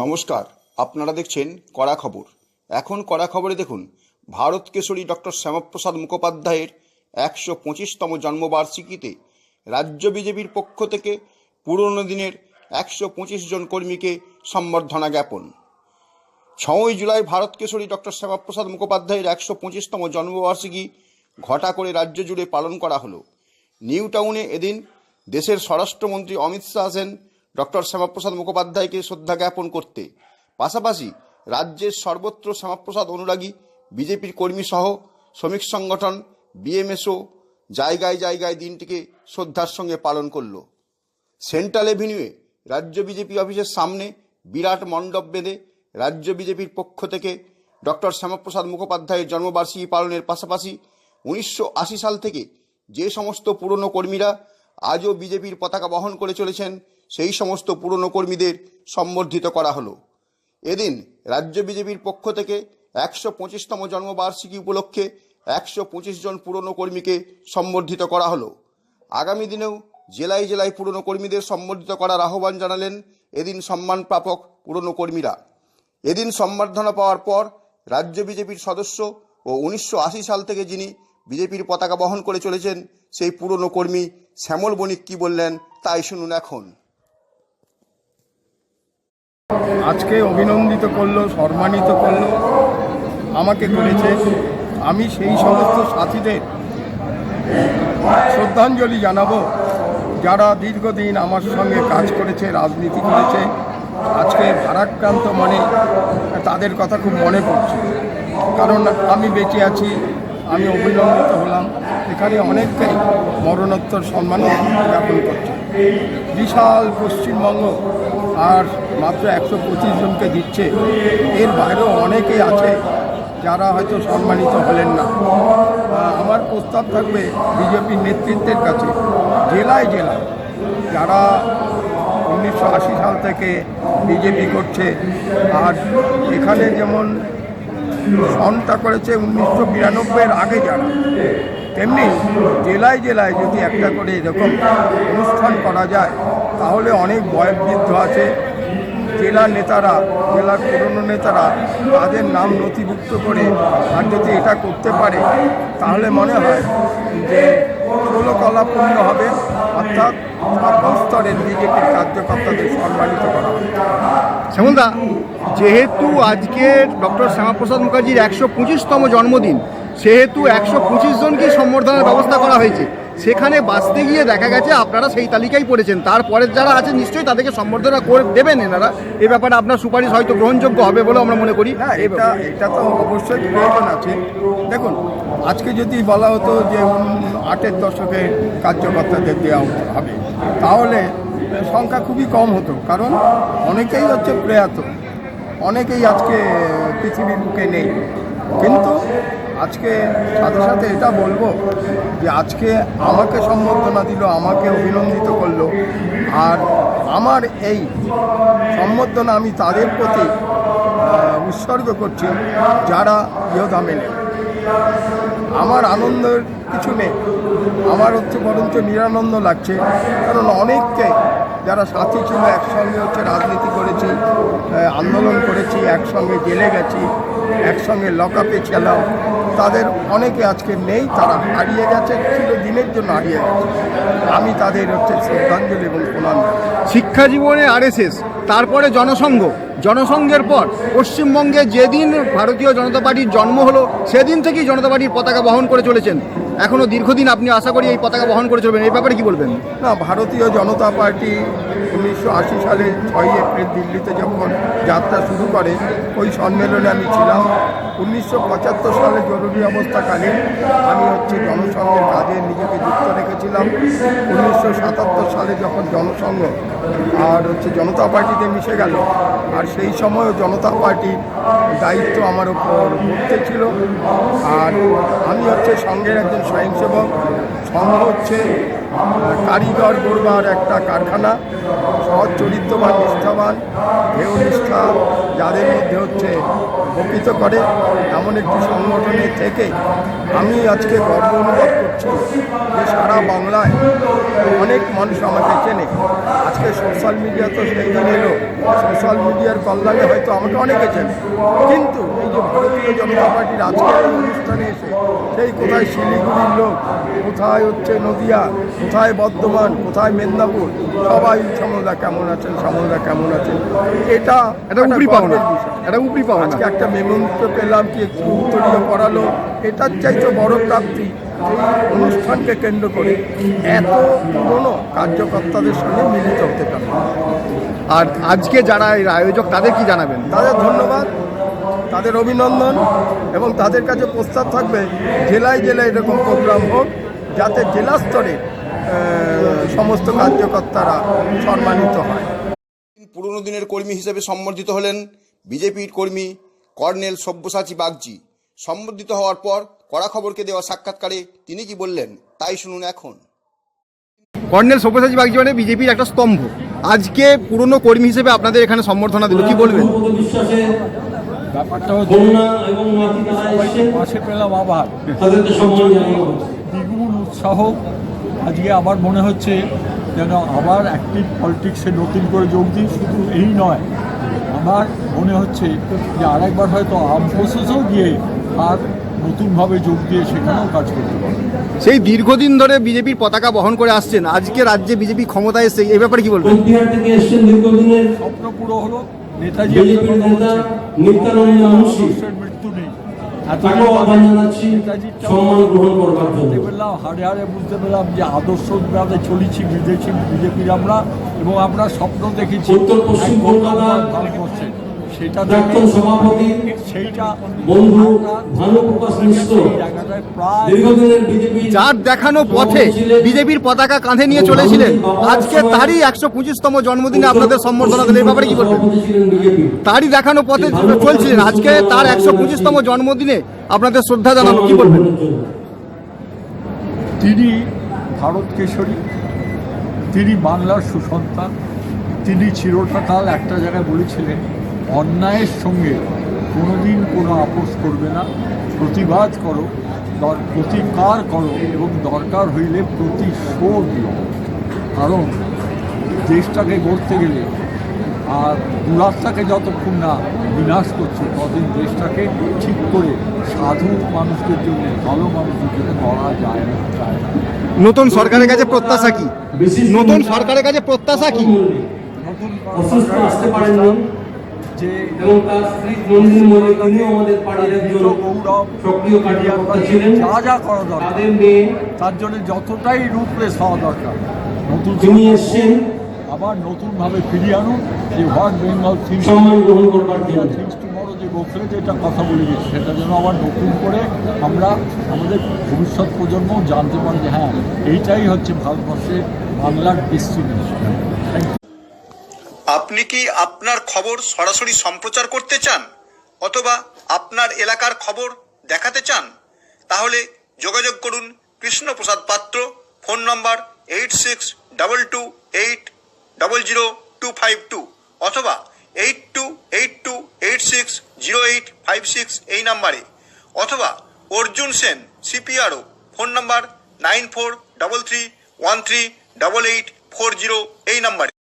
নমস্কার, আপনারা দেখছেন কড়া খবর। এখন কড়া খবরে দেখুন, ভারত কেশরী ডক্টর শ্যামাপ্রসাদ মুখোপাধ্যায়ের ১২৫তম জন্মবার্ষিকীতে রাজ্য বিজেপির পক্ষ থেকে পুরনো দিনের ১২৫ জন কর্মীকে সম্বর্ধনা জ্ঞাপন। ৬ই জুলাই ভারত কেশরী ডক্টর শ্যামাপ্রসাদ মুখোপাধ্যায়ের ১২৫তম জন্মবার্ষিকী ঘটা করে রাজ্য জুড়ে পালন করা হলো। নিউ টাউনে এদিন দেশের স্বরাষ্ট্রমন্ত্রী অমিত শাহ আসেন ডক্টর শ্যামাপ্রসাদ মুখোপাধ্যায়কে শ্রদ্ধা জ্ঞাপন করতে। পাশাপাশি রাজ্যের সর্বত্র শ্যামাপ্রসাদ অনুরাগী বিজেপির কর্মী সহ শ্রমিক সংগঠন বিএমএসও জায়গায় জায়গায় দিনটিকে শ্রদ্ধার সঙ্গে পালন করল। সেন্ট্রাল এভিনিউয়ে রাজ্য বিজেপি অফিসের সামনে বিরাট মণ্ডপ বেঁধে রাজ্য বিজেপির পক্ষ থেকে ডক্টর শ্যামাপ্রসাদ মুখোপাধ্যায়ের জন্মবার্ষিকী পালনের পাশাপাশি ১৯৮০ সাল থেকে যে সমস্ত পুরনো কর্মীরা আজও বিজেপির পতাকা বহন করে চলেছেন সেই সমস্ত পুরনো কর্মীদের সম্বর্ধিত করা হলো। এদিন রাজ্য বিজেপির পক্ষ থেকে ১২৫তম জন্মবার্ষিকী উপলক্ষে ১২৫ জন পুরনো কর্মীকে সম্বর্ধিত করা হলো। আগামী দিনেও জেলায় জেলায় পুরনো কর্মীদের সম্বর্ধিত করার আহ্বান জানালেন এদিন সম্মান প্রাপক পুরনো কর্মীরা। এদিন সম্বর্ধনা পাওয়ার পর রাজ্য বিজেপির সদস্য ও ১৯৮০ সাল থেকে যিনি বিজেপির পতাকা বহন করে চলেছেন সেই পুরনো কর্মী শ্যামল বণিক কি বললেন তাই শুনুন এখন। আজকে অভিনন্দিত করলো, সম্মানিত করলো, আমাকে করেছে। আমি সেই সমস্ত সাথীদের শ্রদ্ধাঞ্জলি জানাবো যারা দীর্ঘদিন আমার সঙ্গে কাজ করেছে, রাজনীতি করেছে। আজকে ভারাক্রান্ত মনে তাদের কথা খুব মনে পড়ছে, কারণ আমি বেঁচে আছি, আমি অভিনন্দিত হলাম। এখানে অনেককেই মরণোত্তর সম্মানও জ্ঞাপন করছে। বিশাল পশ্চিমবঙ্গ আর মাত্র ১২৫ জনকে দিচ্ছে, এর বাইরেও অনেকেই আছে যারা হয়তো সম্মানিত হলেন না। আমার প্রস্তাব থাকবে বিজেপির নেতৃত্বের কাছে, জেলায় জেলায় যারা ১৯৮০ সাল থেকে বিজেপি করছে, আর এখানে যেমন সনটা করেছে ১৯৯২-এর আগে যারা, তেমনি জেলায় জেলায় যদি একটা করে এরকম অনুষ্ঠান করা যায় তাহলে অনেক বয়োবৃদ্ধ আছে, জেলার নেতারা, জেলার পুরনো নেতারা তাদের নাম নথিভুক্ত করে আর যদি এটা করতে পারে তাহলে মনে হয় যে ষোলকলাপূর্ণ হবে, অর্থাৎ স্তরের বিজেপির কার্যকর্তাদের সম্মানিত করা হবে। শ্যামলদা, যেহেতু আজকে ডক্টর শ্যামাপ্রসাদ মুখার্জির ১২৫তম জন্মদিন, সেহেতু ১২৫ জনকে সম্বর্ধনার ব্যবস্থা করা হয়েছে। সেখানে বাঁচতে গিয়ে দেখা গেছে আপনারা সেই তালিকায় পড়েছেন, তারপরে যারা আছে নিশ্চয়ই তাদেরকে সম্বর্ধনা করে দেবেন এনারা। এ ব্যাপারে আপনার সুপারিশ হয়তো গ্রহণযোগ্য হবে বলে আমরা মনে করি। না, এটা তো অবশ্যই প্রয়োজন আছে। দেখুন, আজকে যদি বলা হতো যে ৮-এর দশকের কার্যকর্তাদের দেওয়া হবে তাহলে সংখ্যা খুবই কম হতো, কারণ অনেকেই হচ্ছে প্রয়াত, অনেকেই আজকে পৃথিবীর বুকে নেই। কিন্তু আজকে সাথে সাথে এটা বলবো যে আজকে আমাকে সম্বর্ধনা দিল, আমাকে অভিনন্দিত করলো, আর আমার এই সম্বর্ধনা আমি তাদের প্রতি উৎসর্গ করছি যারা ইহধামে নেই। আমার আনন্দের কিছু নেই, আমার হচ্ছে বরঞ্চ নিরানন্দ লাগছে, কারণ অনেককে যারা সাথী ছিল, একসঙ্গে হচ্ছে রাজনীতি করেছি, আন্দোলন করেছি, একসঙ্গে জেলে গেছি, একসঙ্গে লকআপে ছিলাম, তাদের অনেকে আজকে নেই, তারা হারিয়ে গেছে, চিরদিনের জন্য হারিয়ে গেছে। আমি তাদের হচ্ছে শ্রদ্ধাঞ্জলি এবং প্রণাম। শিক্ষা জীবনে আরএসএস, তারপরে জনসংঘের পর পশ্চিমবঙ্গে যেদিন ভারতীয় জনতা পার্টির জন্ম হলো সেদিন থেকেই জনতা পার্টির পতাকা বহন করে চলেছেন। এখনও দীর্ঘদিন আপনি আশা করি এই পতাকা বহন করে চলবেন, এই ব্যাপারে কি বলবেন? না, ভারতীয় জনতা পার্টি ১৯৮০ সালে ৬ই এপ্রিল দিল্লিতে যখন যাত্রা শুরু করে, ওই সম্মেলনে আমি ছিলাম। ১৯৭৫ সালে জরুরি অবস্থাকালীন আমি হচ্ছে জনসংঘের কাজে নিজেকে যুক্ত রেখেছিলাম। ১৯৭৭ সালে যখন জনসংঘ আর হচ্ছে জনতা পার্টিতে মিশে গেল, আর সেই সময়ও জনতা পার্টির দায়িত্ব আমার উপর বর্তে ছিল। আর আমি হচ্ছে সংঘের একজন স্বয়ংসেবক। সংঘ হচ্ছে কারিগর গড়বার একটা কারখানা, সৎ চরিত্রবান, নিষ্ঠাবান, ঢেউনিষ্ঠা যাদের মধ্যে হচ্ছে বকিত করে এমন একটি সংগঠনের থেকে আমি আজকে গর্ব অনুভব করছি যে সারা বাংলায় অনেক মানুষ আমাকে চেনে। আজকে সোশ্যাল মিডিয়া তো সেই দিন এলো, সোশ্যাল মিডিয়ার কল্যাণে হয়তো আমাকে অনেকে চেনে, কিন্তু এই যে ভারতীয় জনতা পার্টির আজকের এই অনুষ্ঠানে এসে সেই কোথায় শিলিগুড়ির লোক, কোথায় হচ্ছে নদিয়া, কোথায় বর্ধমান, কোথায় মেদিনীপুর, সবাই শ্যামলদা কেমন আছেন, শ্যামলদা কেমন আছেন, এটা উপরি পাওনা, এটা উপরি পাওনা। আজকে একটা মেমন্ত পেলাম, কি একটু উত্তরীয় করালো, এটার চাইতে বড় প্রাপ্তি এই অনুষ্ঠানকে কেন্দ্র করে এত পুরনো কার্যকর্তাদের সঙ্গে মিলিত হতে পারে। আর আজকে যারা এর আয়োজক তাদের কি জানাবেন? তাদের ধন্যবাদ, তাদের অভিনন্দন, এবং তাদের কাছে প্রস্তাব থাকবে জেলায় জেলায় এরকম প্রোগ্রাম হোক, যাতে জেলা স্তরে সমস্ত কার্যকর্তারা সম্মানিত হয়। পুরনো দিনের কর্মী হিসেবে সম্বর্ধিত হলেন বিজেপির কর্মী কর্নেল সব্যসাচী বাগচি। সম্বর্ধিত হওয়ার পর কড়া খবরকে দেওয়া সাক্ষাৎকারে তিনি কি বললেন তাই শুনুন এখন। কর্নেল সব্যসাচী বাগচি মানে বিজেপির একটা স্তম্ভ, আজকে পুরনো কর্মী হিসেবে আপনাদের এখানে সম্বর্ধনা দিল, কি বলবেন? ব্যাপারটা হচ্ছে সবাইকে পাশে পেলাম, আবার দ্বিগুণ উৎসাহ। আজকে আবার মনে হচ্ছে যেন আবার অ্যাক্টিভ পলিটিক্সে নতুন করে যোগ দিই। শুধু এই নয়, আমার মনে হচ্ছে যে আরেকবার হয়তো আর্ম ফোর্সেসেও গিয়ে আর নতুনভাবে যোগ দিয়ে সেখানেও কাজ করতে পারবে। সেই দীর্ঘদিন ধরে বিজেপির পতাকা বহন করে আসছেন, আজকে রাজ্যে বিজেপি ক্ষমতায় এসে এই ব্যাপারে কি বলবেন? স্বপ্ন পুরো হলো। নেতাজি আদর্শের মৃত্যু নেই, হাড়ে হাড়ে বুঝতে পেলাম যে আদর্শ গ্রামে চলেছি বিজেপির আমরা, এবং আমরা স্বপ্ন দেখেছি ভারতবর্ষে, সেটা সভাপতি সেইটা যার দেখানো পথে বিজেপির পতাকা কাঁধে নিয়ে চলেছিলেন, আজকে তারই 125তম জন্মদিনে আপনাদের সম্বর্ধনা দিলেন, এই ব্যাপারে কি বলবেন? তারই দেখানো পথে চলছিলেন, আজকে তার 125তম জন্মদিনে আপনাদের শ্রদ্ধা জানানো, কি বলবেন? তিনি ভারত কেশরী, তিনি বাংলার সুসন্তান। তিনি চিরকাল একটা জায়গায় বলেছিলেন, অন্যায়ের সঙ্গে কোনোদিন কোনো আপোষ করবে না, প্রতিবাদ করো, প্রতিকার করো, এবং দরকার হইলে প্রতিশোধ নাও। কারণ দেশটাকে গড়তে গেলে আর দুরাত্মাকে যতক্ষণ না বিনাশ করছে, ততদিন দেশটাকে ঠিক করে সাধু মানুষদের জন্য, ভালো মানুষদের জন্য গড়া যায় না। নতুন সরকারের কাছে প্রত্যাশা কি? নতুন সরকারের কাছে প্রত্যাশা কি? নতুন আসতে পারেন যে যা যা করা দরকার, তার জন্য যতটাই রূপলেস হওয়া দরকার, নতুন আবার নতুনভাবে ফিরিয়ে আনুন। যে হোয়াট বেঙ্গল থিংস টুমরো, যে গোখলে যেটা কথা বলে গেছে, সেটা যেন আবার নতুন করে আমরা আমাদের ভবিষ্যৎ প্রজন্ম জানতে পারি যে হ্যাঁ, এইটাই হচ্ছে ভারতবর্ষের বাংলার ডেস্টিনেশন। Thank you. আপনি কি আপনার খবর সরাসরি সম্প্রচার করতে চান অথবা আপনার এলাকার খবর দেখাতে চান? তাহলে যোগাযোগ করুন কৃষ্ণপ্রসাদ পাত্র, ফোন নম্বর 8622800252 অথবা 8282860856 এই নাম্বারে, অথবা অর্জুন সেন CPRO, ফোন নম্বর 9433138840 এই নাম্বারে।